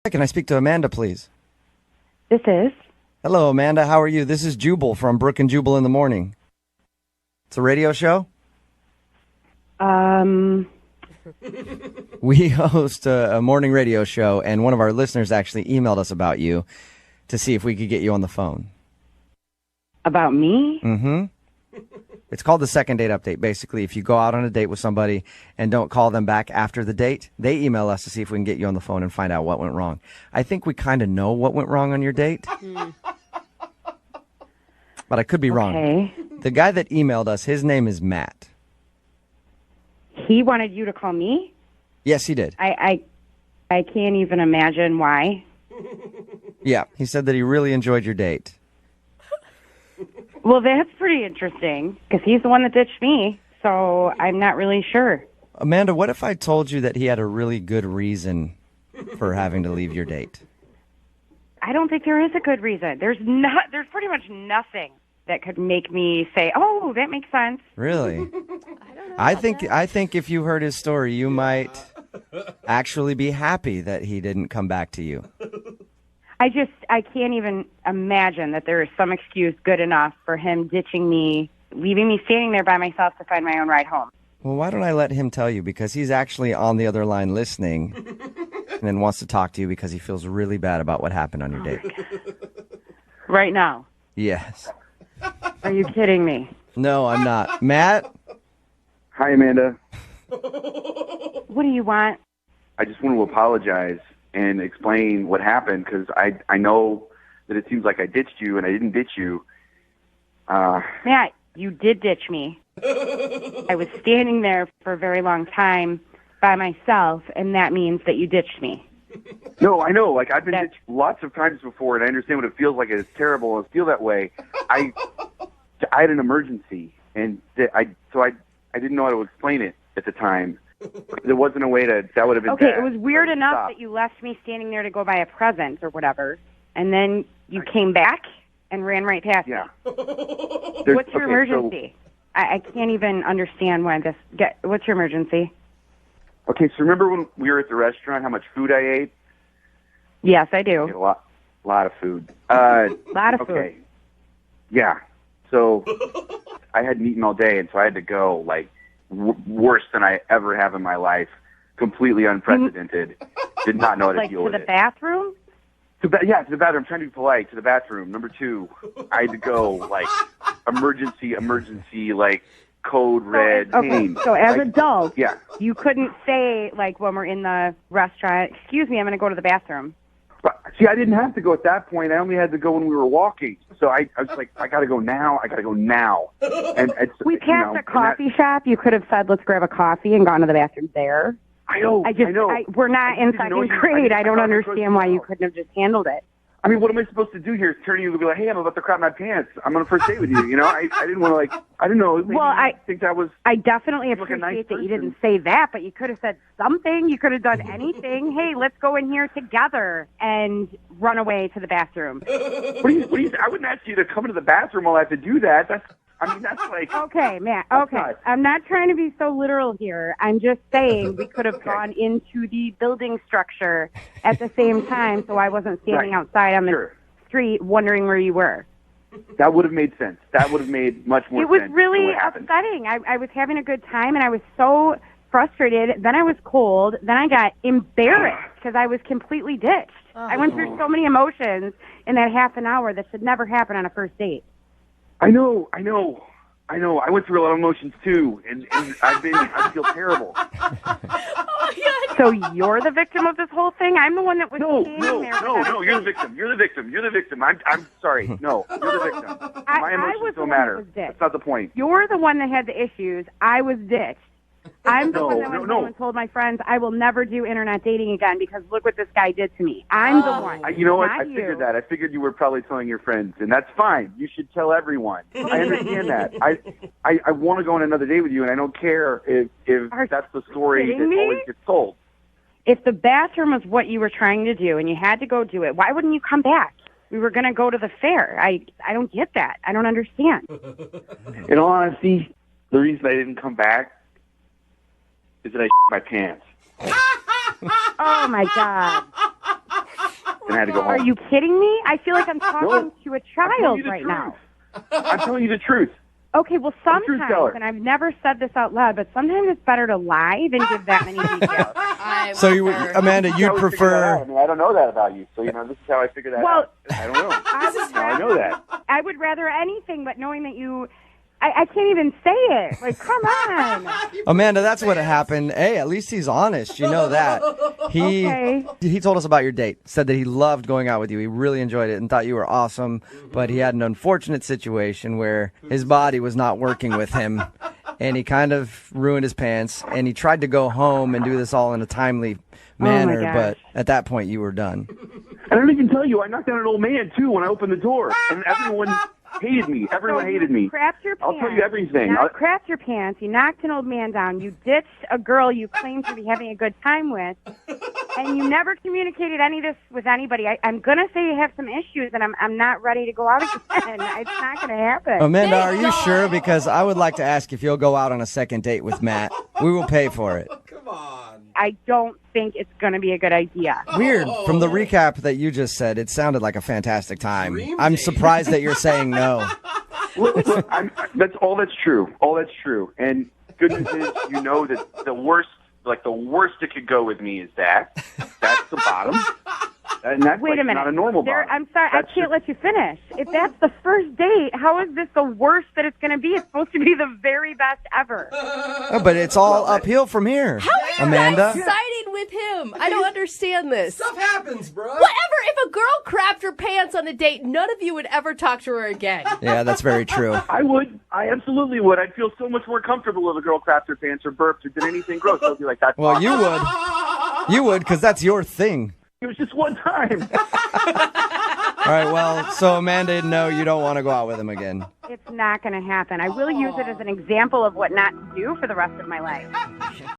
Can I speak to Amanda, please? This is. Hello, Amanda. How are you? This is Jubal from Brook and Jubal in the Morning. It's a radio show. We host a morning radio show, and one of our listeners actually emailed us about you to see if we could get you on the phone. About me? Mm-hmm. It's called the second date update. Basically, if you go out on a date with somebody and don't call them back after the date, they email us to see if we can get you on the phone and find out what went wrong. I think we kind of know what went wrong on your date. But I could be wrong. The guy that emailed us, his name is Matt. He wanted you to call me? Yes, he did. I can't even imagine why. Yeah, he said that he really enjoyed your date. Well, that's pretty interesting, because he's the one that ditched me, so I'm not really sure. Amanda, what if I told you that he had a really good reason for having to leave your date? I don't think there is a good reason. There's pretty much nothing that could make me say, "Oh, that makes sense." Really? I think if you heard his story, you might actually be happy that he didn't come back to you. I can't even imagine that there is some excuse good enough for him ditching me, leaving me standing there by myself to find my own ride home. Well, why don't I let him tell you? Because he's actually on the other line listening and then wants to talk to you because he feels really bad about what happened on your date. Right now? Yes. Are you kidding me? No, I'm not. Matt? Hi, Amanda. What do you want? I just want to apologize and explain what happened, because I know that it seems like I ditched you, and I didn't ditch you. Matt, you did ditch me. I was standing there for a very long time by myself, and that means that you ditched me. No, I know. Like, I've been ditched lots of times before, and I understand what it feels like. It's terrible and feel that way. I had an emergency, and I didn't know how to explain it at the time. There wasn't a way that would have been okay, bad. It was weird enough that you left me standing there to go buy a present or whatever, and then came back and ran right past me. What's your emergency? I can't even understand why what's your emergency? Okay, so remember when we were at the restaurant, how much food I ate? Yes, I do. I ate a lot of food. Lot of food. Okay. Yeah. So I hadn't eaten all day, and so I had to go, like, worse than I ever have in my life. Completely unprecedented. Did not know how to deal with it. Like to the bathroom? To the bathroom. I'm trying to be polite. To the bathroom. Number 2, I had to go, like, emergency, like, code red. Okay, so as adults, yeah. You couldn't say, like, when we're in the restaurant, "Excuse me, I'm going to go to the bathroom." But, see, I didn't have to go at that point. I only had to go when we were walking. So I was like, I got to go now. And we passed a coffee shop. You could have said, "Let's grab a coffee," and gone to the bathroom there. I know. We're not in second grade. I don't understand why you couldn't have just handled it. I mean, what am I supposed to do here? Is turn to you and be like, "Hey, I'm about to crap my pants. I'm on a first date with you." You know, I didn't want to, I don't know. Well, I think that was. I definitely appreciate that you didn't say that, but you could have said something. You could have done anything. Hey, let's go in here together and run away to the bathroom. What do you? I wouldn't ask you to come into the bathroom while I have to do that. That's like. Okay, Matt. Okay, I'm not trying to be so literal here. I'm just saying we could have gone into the building structure at the same time, so I wasn't standing outside on the street wondering where you were. That would have made sense. That would have made much more sense. It was really upsetting. I was having a good time, and I was so frustrated. Then I was cold. Then I got embarrassed because I was completely ditched. I went through so many emotions in that half an hour that should never happen on a first date. I know. I went through a lot of emotions too, and I feel terrible. So you're the victim of this whole thing? I'm the one that was No, you're the victim. I'm sorry. No, you're the victim. My emotions don't matter. That's not the point. You're the one that had the issues. I was ditched. I'm the one that went home and told my friends I will never do internet dating again because look what this guy did to me. I'm the one. You know what? I figured that. I figured you were probably telling your friends, and that's fine. You should tell everyone. I understand that. I want to go on another date with you, and I don't care if that's the story that always gets told. If the bathroom was what you were trying to do and you had to go do it, why wouldn't you come back? We were going to go to the fair. I don't get that. I don't understand. In all honesty, the reason I didn't come back is that I my pants. Oh, my God. and I had to go home. Are you kidding me? I feel like I'm talking to a I'm telling child you the right truth. now. I'm telling you the truth. Okay, well, I'm a truth sometimes, teller. and I've never said this out loud, but sometimes it's better to lie than give that many details. So, Amanda, This is you'd how we figured that out. prefer. I mean, I don't know that about you, so this is how I figured that Well, out. I don't know. I know that. I would rather anything but knowing that you... I can't even say it. Like, come on. Amanda, that's what happened. Hey, at least he's honest. You know that. Okay. He told us about your date. Said that he loved going out with you. He really enjoyed it and thought you were awesome. But he had an unfortunate situation where his body was not working with him. And he kind of ruined his pants. And he tried to go home and do this all in a timely manner. gosh. But at that point, you were done. I don't even tell you, I knocked down an old man, too, when I opened the door. And everyone hated me. Everyone hated me. Crapped your pants. I'll tell you everything. You crapped your pants. You knocked an old man down. You ditched a girl you claimed to be having a good time with. And you never communicated any of this with anybody. I'm going to say you have some issues, and I'm not ready to go out again. It's not going to happen. Amanda, are you sure? Because I would like to ask if you'll go out on a second date with Matt. We will pay for it. Come on. I don't think it's going to be a good idea. Weird. From the recap that you just said, it sounded like a fantastic time. Dream I'm date. surprised that you're saying no. Look, that's all that's true. All that's true. And good news is, that the worst it could go with me is that. That's the bottom. And that's Wait a minute. not a normal bottom. I'm sorry. That's I can't let you finish. If that's the first date, how is this the worst that it's going to be? It's supposed to be the very best ever. Oh, but it's all uphill from here, How are you Amanda. guys siding with him? I don't understand this. Stuff happens, bro. Whatever. If a girl crapped her pants on a date, none of you would ever talk to her again. Yeah, that's very true. I would. I absolutely would. I'd feel so much more comfortable if a girl crapped her pants or burped or did anything gross. I'd be like, that's Well, awesome. you would. You would, because that's your thing. It was just one time. All right, well, so Amanda, no, you don't want to go out with him again. It's not going to happen. I will use it as an example of what not to do for the rest of my life.